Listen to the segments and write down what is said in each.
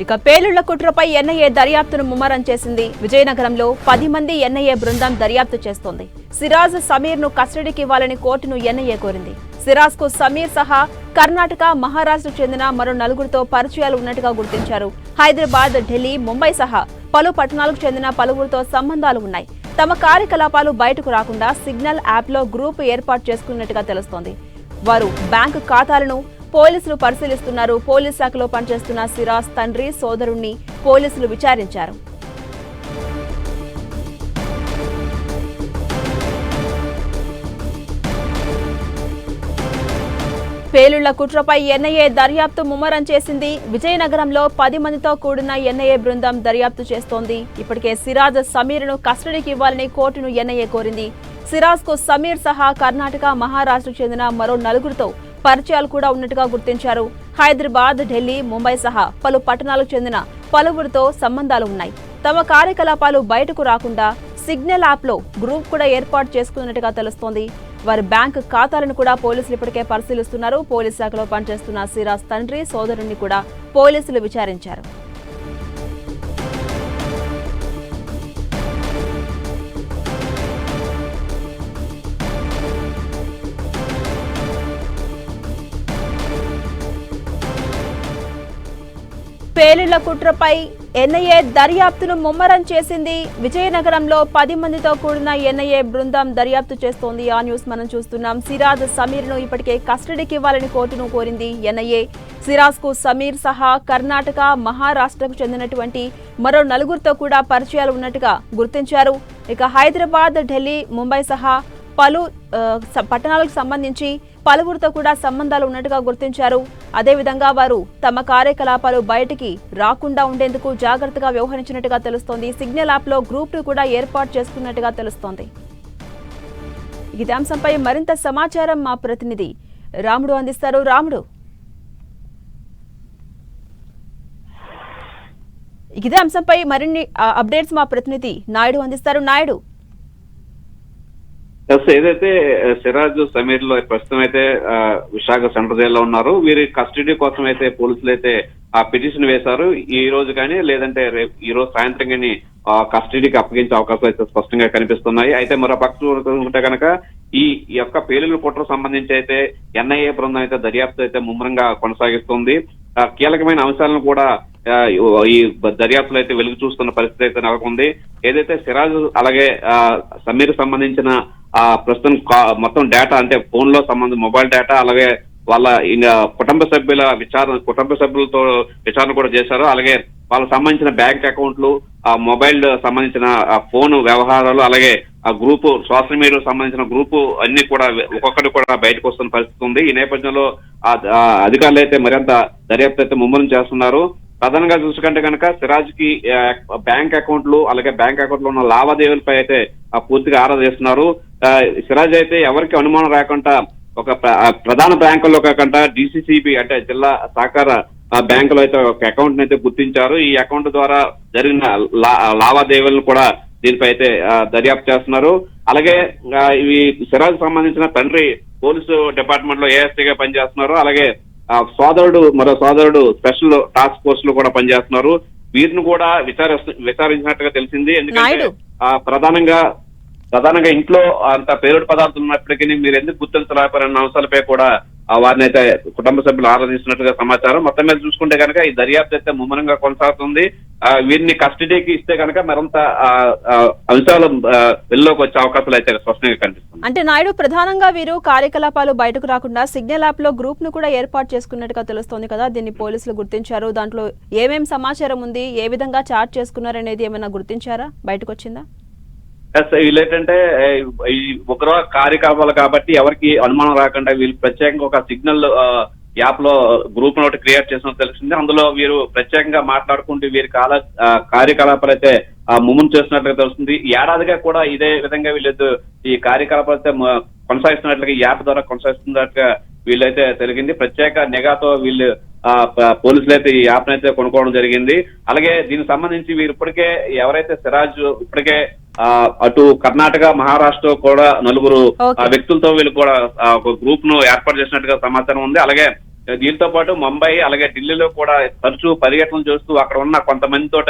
ఇక పేలుళ్ల కుట్రపై ఎన్ఐఏ దర్యాప్తును ముమ్మరం చేసింది. విజయనగరంలో 10 మంది ఎన్ఐఏ బృందం దర్యాప్తు చేస్తోంది. సిరాజ్, సమీర్ ను కస్టడీకి ఇవ్వాలని కోర్టును ఎన్ఐఏ కోరింది. సిరాజ్ కు సమీర్ సహా కర్ణాటక, మహారాష్ట్రకు చెందిన మరో 4గురితో పరిచయాలు ఉన్నట్టుగా గుర్తించారు. హైదరాబాద్, ఢిల్లీ, ముంబై సహా పలు పట్టణాలకు చెందిన పలువురితో సంబంధాలు ఉన్నాయి. తమ కార్యకలాపాలు బయటకు రాకుండా సిగ్నల్ యాప్లో గ్రూప్ ఏర్పాటు చేసుకున్నట్టుగా తెలుస్తోంది. వారు బ్యాంకు ఖాతాలను పోలీసులు పరిశీలిస్తున్నారు. పోలీస్ శాఖలో పనిచేస్తున్న సిరాజ్ తండ్రి, సోదరుణ్ణి పోలీసులు విచారించారు. పేలుళ్ల కుట్రపై ఎన్ఐఏ దర్యాప్తు ముమ్మరం చేసింది. విజయనగరంలో 10 మందితో కూడిన ఎన్ఐఏ బృందం దర్యాప్తు చేస్తోంది. ఇప్పటికే సిరాజ్, సమీర్ ను కస్టడీకి ఇవ్వాలని కోర్టును ఎన్ఐఏ కోరింది. సిరాజ్ కు సమీర్ సహా కర్ణాటక, మహారాష్ట్రకు చెందిన మరో 4గురితో పరిచయాలు కూడా ఉన్నట్టుగా గుర్తించారు. హైదరాబాద్, ఢిల్లీ, ముంబై సహా పలు పట్టణాలకు చెందిన పలువురితో సంబంధాలు ఉన్నాయి. తమ కార్యకలాపాలు బయటకు రాకుండా సిగ్నల్ యాప్లో గ్రూప్ కూడా ఏర్పాటు చేసుకున్నట్టుగా తెలుస్తోంది. వారి బ్యాంకు ఖాతాలను కూడా పోలీసులు ఇప్పటికే పరిశీలిస్తున్నారు. పోలీస్ శాఖలో పనిచేస్తున్న సిరాజ్ తండ్రి, సోదరుణ్ణి కూడా పోలీసులు విచారించారు. పేలుళ్ల కుట్రపై ఎన్ఐఏ దర్యాప్తును ముమ్మరం చేసింది. విజయనగరంలో 10 మందితో కూడిన ఎన్ఐఏ బృందం దర్యాప్తు చేస్తోంది. ఆ న్యూస్ మనం చూస్తున్నాం. సిరాజ్, సమీర్ ను ఇప్పటికే కస్టడీకి ఇవ్వాలని కోర్టును కోరింది ఎన్ఐఏ. సిరాజ్ కు సమీర్ సహా కర్ణాటక, మహారాష్ట్రకు చెందినటువంటి మరో 4గురితో కూడా పరిచయాలు ఉన్నట్టుగా గుర్తించారు. ఇక హైదరాబాద్, ఢిల్లీ, ముంబై సహా పలు పట్టణాలకు సంబంధించి పలువురితో కూడా సంబంధాలు ఉన్నట్టుగా గుర్తించారు. అదేవిధంగా వారు తమ కార్యకలాపాలు బయటికి రాకుండా ఉండేందుకు జాగ్రత్తగా వ్యవహరించినట్టుగా తెలుస్తోంది. సిగ్నల్ యాప్ లో గ్రూప్ ను కూడా ఏర్పాటు చేసుకున్నట్టుగా తెలుస్తోంది. ఇదే అంశంపై మరింత సమాచారం మా ప్రతినిధి రాముడు అందిస్తారు. రాముడు, ఇదే అంశంపై మరిన్ని అప్డేట్స్ మా ప్రతినిధి నాయుడు అందిస్తారు. నాయుడు, ఏదైతే సిరాజ్, సమీర్ లో ప్రస్తుతం అయితే విశాఖ సెంట్రల్ జైల్లో ఉన్నారు. వీరి కస్టడీ కోసం అయితే పోలీసులు అయితే ఆ పిటిషన్ వేశారు. ఈ రోజు కానీ లేదంటే రేపు ఈ రోజు సాయంత్రం కానీ కస్టడీకి అప్పగించే అవకాశాలు అయితే స్పష్టంగా కనిపిస్తున్నాయి. అయితే మరో పక్షం ఉంటే కనుక ఈ యొక్క పేలుళ్ల కుట్రకు సంబంధించి అయితే ఎన్ఐఏ బృందం అయితే దర్యాప్తు అయితే ముమ్మరంగా కొనసాగిస్తుంది. కీలకమైన అంశాలను కూడా ఈ దర్యాప్తులో అయితే వెలుగు చూస్తున్న పరిస్థితి అయితే నెలకొంది. ఏదైతే సిరాజ్ అలాగే సమీర్ సంబంధించిన ప్రస్తుతం మొత్తం డేటా అంటే ఫోన్ లో మొబైల్ డేటా అలాగే వాళ్ళ కుటుంబ సభ్యులతో విచారణ కూడా చేశారు. అలాగే వాళ్ళకి సంబంధించిన బ్యాంక్ అకౌంట్లు, మొబైల్ సంబంధించిన ఫోన్ వ్యవహారాలు, అలాగే ఆ గ్రూపు సోషల్ మీడియాకు సంబంధించిన గ్రూపు అన్ని కూడా ఒక్కొక్కటి కూడా బయటకు వస్తున్న పరిస్థితి ఉంది. ఈ నేపథ్యంలో అధికారులు అయితే మరింత దర్యాప్తు అయితే ముమ్మరం చేస్తున్నారు. ప్రధానంగా చూసుకుంటే కనుక సిరాజ్ కి బ్యాంక్ అకౌంట్లు అలాగే బ్యాంక్ అకౌంట్ లో ఉన్న లావాదేవీలపై అయితే పూర్తిగా ఆరా చేస్తున్నారు. సిరాజ్ అయితే ఎవరికి అనుమానం రాకుండా ఒక ప్రధాన బ్యాంకుల్లో కాకుండా డిసిసిబి అంటే జిల్లా సహకార బ్యాంకులో అయితే ఒక అకౌంట్ అయితే గుర్తించారు. ఈ అకౌంట్ ద్వారా జరిగిన లావాదేవీలను కూడా దీనిపై అయితే దర్యాప్తు చేస్తున్నారు. అలాగే ఇవి సిరాజ్ సంబంధించిన తండ్రి పోలీసు డిపార్ట్మెంట్ లో ఏఎస్పీగా పనిచేస్తున్నారు. అలాగే మరో సోదరుడు స్పెషల్ టాస్క్ ఫోర్స్ లో కూడా పనిచేస్తున్నారు. వీరిని కూడా విచారించినట్టుగా తెలిసింది. ఎందుకంటే ప్రధానంగా ఇంట్లో అంత పేలుడు పదార్థాలు ఉన్నప్పటికీ మీరు ఎందుకు గుర్తించలేకపోయిన అంశాలపై కూడా వారిని అయితే కుటుంబ సభ్యులు ఆరాధిస్తున్నట్టుగా సమాచారం. మొత్తం మీద చూసుకుంటే కనుక ఈ దర్యాప్తు అయితే ముమ్మరంగా కొనసాగుతుంది. వీరిని కస్టడీకి ఇస్తే కనుక మరింత అంశాలు వెల్లోకి వచ్చే అవకాశాలు అయితే స్పష్టంగా కనిపిస్తుంది. అంటే నాయుడు, ప్రధానంగా వీరు కార్యకలాపాలు బయటకు రాకుండా సిగ్నల్ యాప్ లో గ్రూప్ ను కూడా ఏర్పాటు చేసుకున్నట్టుగా తెలుస్తోంది కదా, దీన్ని పోలీసులు గుర్తించారు. దాంట్లో ఏమేం సమాచారం ఉంది, ఏ విధంగా చార్జ్ చేసుకున్నారు అనేది ఏమైనా గుర్తించారా, బయటకు వచ్చిందా? వీళ్ళేంటంటే ఈ ఉగ్రవాద కార్యకలాపాలు కాబట్టి ఎవరికి అనుమానం రాకుండా వీళ్ళు ప్రత్యేకంగా ఒక సిగ్నల్ యాప్ లో గ్రూప్ నోట్ క్రియేట్ చేసినట్టు తెలిసింది. అందులో వీరు ప్రత్యేకంగా మాట్లాడుకుంటూ వీరి కార్యకలాపాలు అయితే ముమ్మరం చేస్తున్నట్లుగా తెలుస్తుంది. ఏడాదిగా కూడా ఇదే విధంగా వీళ్ళు ఈ కార్యకలాపాలు అయితే కొనసాగిస్తున్నట్లుగా ఈ యాప్ ద్వారా కొనసాగిస్తున్నట్టుగా వీళ్ళైతే తెలిగింది. ప్రత్యేక నిఘాతో వీళ్ళు పోలీసులు అయితే ఈ యాప్ అయితే కొనుక్కోవడం జరిగింది. అలాగే దీనికి సంబంధించి వీరు ఇప్పటికే ఎవరైతే సిరాజ్ ఇప్పటికే అటు కర్ణాటక, మహారాష్ట్ర కూడా 4 వ్యక్తులతో వీళ్ళు కూడా ఒక గ్రూప్ ను ఏర్పాటు చేసినట్టుగా సమాచారం ఉంది. అలాగే దీంతో పాటు ముంబై అలాగే ఢిల్లీలో కూడా తరచూ పర్యటనలు చేస్తూ అక్కడ ఉన్న కొంతమందితో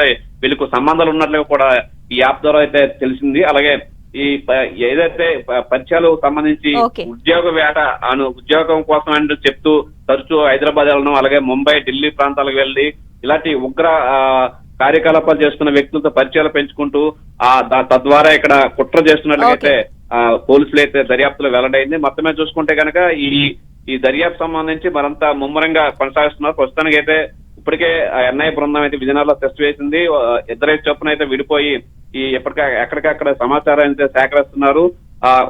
వీళ్ళకు సంబంధాలు ఉన్నట్లుగా కూడా ఈ యాప్ ద్వారా అయితే తెలిసింది. అలాగే ఈ ఏదైతే పరిచయాలకు సంబంధించి ఉద్యోగ వేట ఉద్యోగం కోసం అని చెప్తూ తరచూ హైదరాబాద్ వెళ్ళడం, అలాగే ముంబై ఢిల్లీ ప్రాంతాలకు వెళ్ళి ఇలాంటి ఉగ్ర కార్యకలాపాలు చేస్తున్న వ్యక్తులతో పరిచయాలు పెంచుకుంటూ తద్వారా ఇక్కడ కుట్ర చేస్తున్నట్లయితే పోలీసులు అయితే దర్యాప్తులో వెల్లడైంది. మొత్తమే చూసుకుంటే కనుక ఈ దర్యాప్తు సంబంధించి మరింత ముమ్మరంగా కొనసాగిస్తున్నారు. ప్రస్తుతానికి అయితే ఇప్పటికే ఎన్ఐఏ బృందం అయితే విజయనగరంలో టెస్ట్ వేసింది. ఇద్దరైతే చొప్పున అయితే విడిపోయి ఎక్కడికక్కడ సమాచారం అయితే సేకరిస్తున్నారు.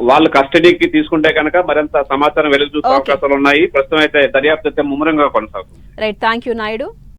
వాళ్ళు కస్టడీకి తీసుకుంటే కనుక మరింత సమాచారం వెలుగు చూసే అవకాశాలు ఉన్నాయి. ప్రస్తుతం అయితే దర్యాప్తు అయితే ముమ్మరంగా కొనసాగుతుంది. Right, thank you Naidu.